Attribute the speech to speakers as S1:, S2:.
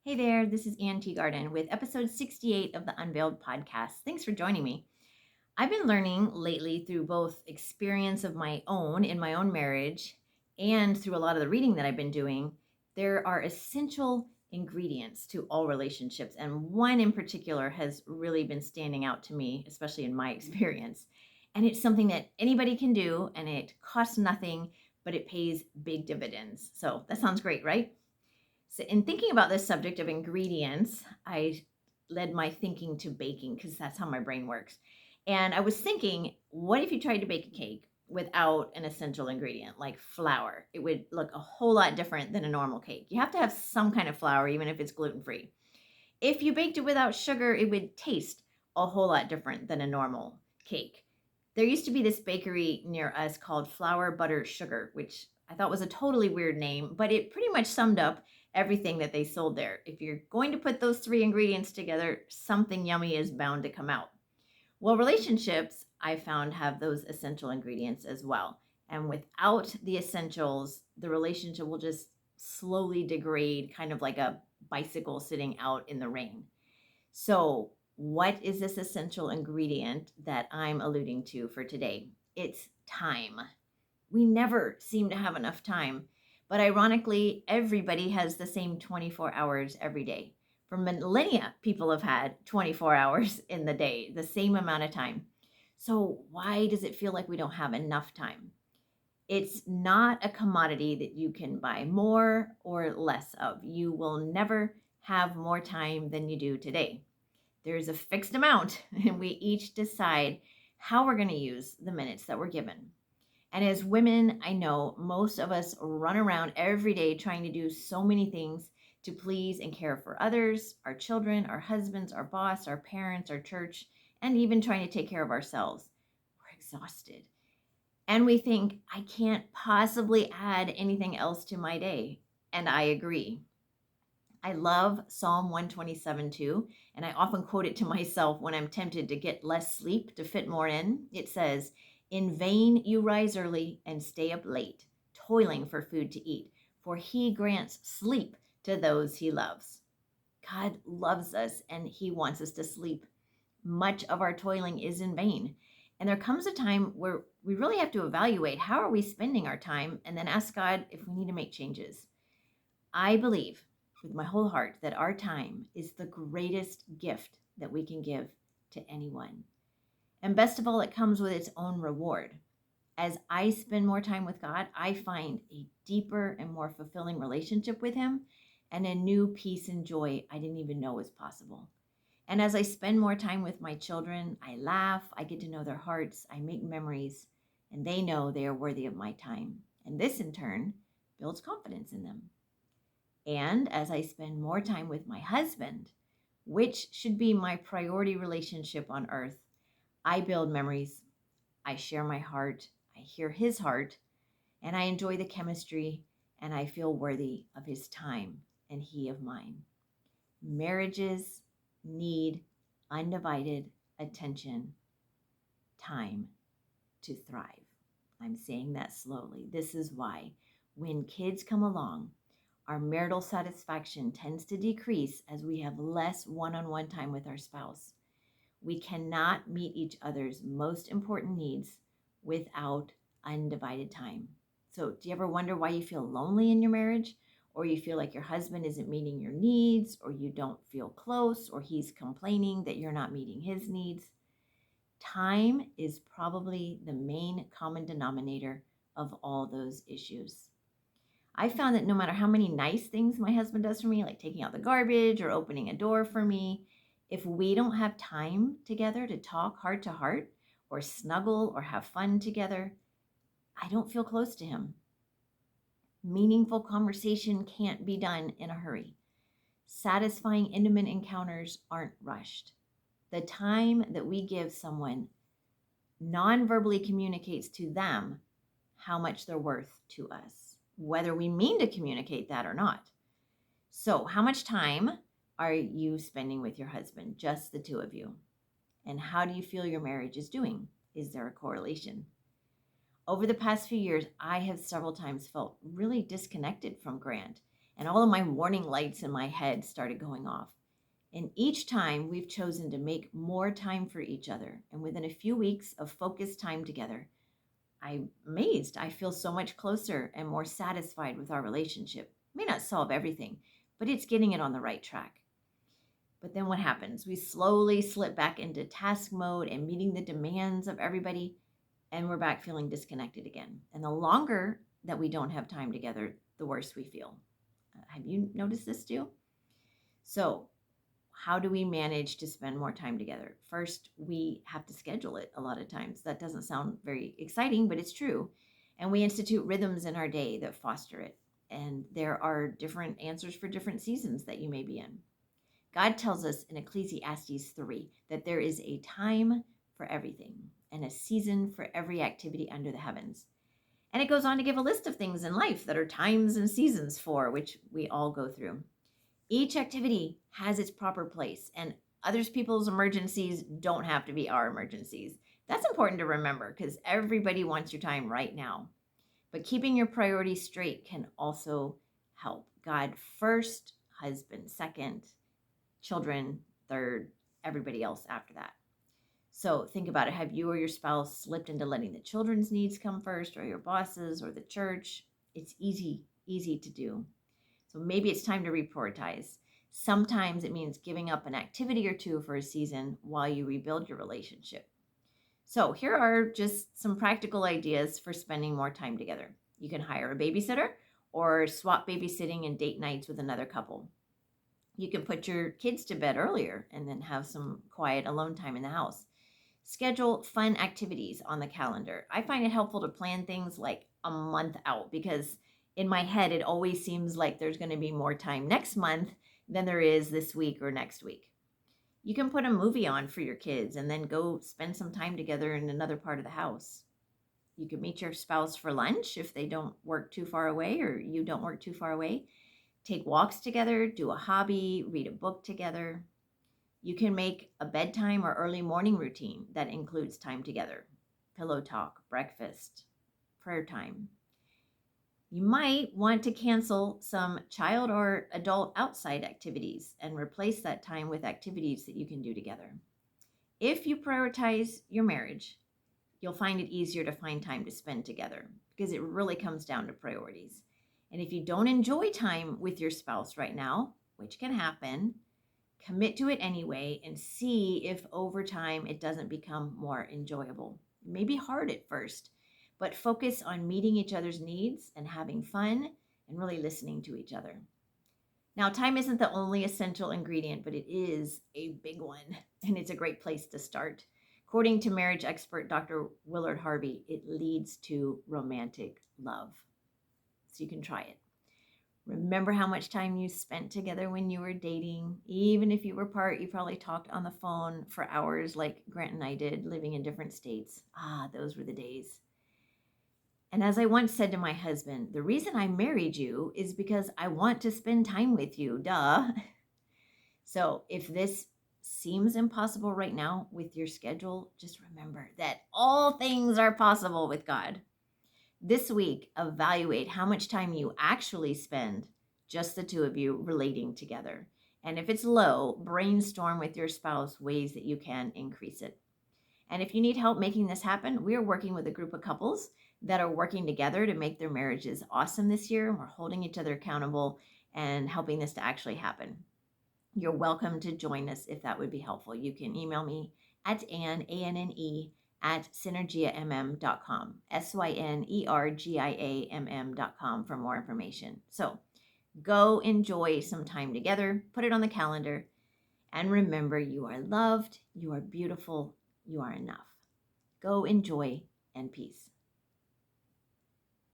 S1: Hey there, this is Teagarden with episode 68 of the Unveiled podcast. Thanks for joining me. I've been learning lately through both experience of my own in my own marriage and through a lot of the reading that I've been doing. There are essential ingredients to all relationships, and one in particular has really been standing out to me, especially in my experience. And it's something that anybody can do, and it costs nothing, but it pays big dividends. So that sounds great, right? So, in thinking about this subject of ingredients, I led my thinking to baking because that's how my brain works. And I was thinking, what if you tried to bake a cake without an essential ingredient like flour? It would look a whole lot different than a normal cake. You have to have some kind of flour, even if it's gluten free. If you baked it without sugar, it would taste a whole lot different than a normal cake. There used to be this bakery near us called Flour, Butter, Sugar, which I thought was a totally weird name, but it pretty much summed up everything that they sold there. If you're going to put those three ingredients together, something yummy is bound to come out. Well, relationships, I found, have those essential ingredients as well. And without the essentials, the relationship will just slowly degrade, kind of like a bicycle sitting out in the rain. So, what is this essential ingredient that I'm alluding to for today? It's time. We never seem to have enough time. But ironically, everybody has the same 24 hours every day. For millennia, people have had 24 hours in the day, the same amount of time. So, why does it feel like we don't have enough time? It's not a commodity that you can buy more or less of. You will never have more time than you do today. There's a fixed amount, and we each decide how we're going to use the minutes that we're given. And as women, I know most of us run around every day trying to do so many things to please and care for others, our children, our husbands, our boss, our parents, our church, and even trying to take care of ourselves. We're exhausted. And we think, I can't possibly add anything else to my day. And I agree. I love Psalm 127 too, and I often quote it to myself when I'm tempted to get less sleep to fit more in. It says, "In vain you rise early and stay up late, toiling for food to eat, for he grants sleep to those he loves." God loves us and he wants us to sleep. Much of our toiling is in vain. And there comes a time where we really have to evaluate how are we spending our time and then ask God if we need to make changes. I believe with my whole heart that our time is the greatest gift that we can give to anyone. And best of all, it comes with its own reward. As I spend more time with God, I find a deeper and more fulfilling relationship with Him and a new peace and joy I didn't even know was possible. And as I spend more time with my children, I laugh, I get to know their hearts, I make memories, and they know they are worthy of my time. And this, in turn, builds confidence in them. And as I spend more time with my husband, which should be my priority relationship on earth, I build memories, I share my heart, I hear his heart, and I enjoy the chemistry, and I feel worthy of his time and he of mine. Marriages need undivided attention, time to thrive. I'm saying that slowly. This is why when kids come along, our marital satisfaction tends to decrease as we have less one on one time with our spouse. We cannot meet each other's most important needs without undivided time. So, do you ever wonder why you feel lonely in your marriage? Or you feel like your husband isn't meeting your needs, or you don't feel close, or he's complaining that you're not meeting his needs? Time is probably the main common denominator of all those issues. I found that no matter how many nice things my husband does for me, like taking out the garbage or opening a door for me, if we don't have time together to talk heart to heart or snuggle or have fun together, I don't feel close to him. Meaningful conversation can't be done in a hurry. Satisfying intimate encounters aren't rushed. The time that we give someone non-verbally communicates to them how much they're worth to us, whether we mean to communicate that or not. So, how much time are you spending with your husband, just the two of you? And how do you feel your marriage is doing? Is there a correlation? Over the past few years, I have several times felt really disconnected from Grant, And all of my warning lights in my head started going off. And each time we've chosen to make more time for each other. And within a few weeks of focused time together, I'm amazed. I feel so much closer and more satisfied with our relationship. It may not solve everything, but it's getting it on the right track. But then what happens? We slowly slip back into task mode and meeting the demands of everybody, and we're back feeling disconnected again. And the longer that we don't have time together, the worse we feel. Have you noticed this too? So, how do we manage to spend more time together? First, we have to schedule it a lot of times. That doesn't sound very exciting, but it's true. And we institute rhythms in our day that foster it. And there are different answers for different seasons that you may be in. God tells us in Ecclesiastes 3 that there is a time for everything and a season for every activity under the heavens. And it goes on to give a list of things in life that are times and seasons for, which we all go through. Each activity has its proper place, and others people's emergencies don't have to be our emergencies. That's important to remember because everybody wants your time right now. But keeping your priorities straight can also help. God first, husband second, children third, everybody else after that. So think about it. Have you or your spouse slipped into letting the children's needs come first, or your bosses, or the church? It's easy to do. So maybe it's time to reprioritize. Sometimes it means giving up an activity or two for a season while you rebuild your relationship. So here are just some practical ideas for spending more time together. You can hire a babysitter or swap babysitting and date nights with another couple. You can put your kids to bed earlier and then have some quiet alone time in the house. Schedule fun activities on the calendar. I find it helpful to plan things like a month out because in my head, it always seems like there's going to be more time next month than there is this week or next week. You can put a movie on for your kids and then go spend some time together in another part of the house. You can meet your spouse for lunch if they don't work too far away or you don't work too far away. Take walks together, do a hobby, read a book together. You can make a bedtime or early morning routine that includes time together. Pillow talk, breakfast, prayer time. You might want to cancel some child or adult outside activities and replace that time with activities that you can do together. If you prioritize your marriage, you'll find it easier to find time to spend together because it really comes down to priorities. And if you don't enjoy time with your spouse right now, which can happen, commit to it anyway and see if over time it doesn't become more enjoyable. It may be hard at first, but focus on meeting each other's needs and having fun and really listening to each other. Now, time isn't the only essential ingredient, but it is a big one, and it's a great place to start. According to marriage expert Dr. Willard Harvey, it leads to romantic love. So you can try it. Remember how much time you spent together when you were dating? Even if you were apart, you probably talked on the phone for hours like Grant and I did, living in different states. Those were the days. And as I once said to my husband, the reason I married you is because I want to spend time with you, duh. So if this seems impossible right now with your schedule, just remember that all things are possible with God. This week, evaluate how much time you actually spend, just the two of you, relating together. And if it's low, brainstorm with your spouse ways that you can increase it. And if you need help making this happen, we are working with a group of couples that are working together to make their marriages awesome this year. We're holding each other accountable and helping this to actually happen. You're welcome to join us if that would be helpful. You can email me at Anne, A-N-N-E, at synergiamm.com, synergiamm.com for more information. So go enjoy some time together, put it on the calendar, and remember you are loved, you are beautiful, you are enough. Go enjoy and peace.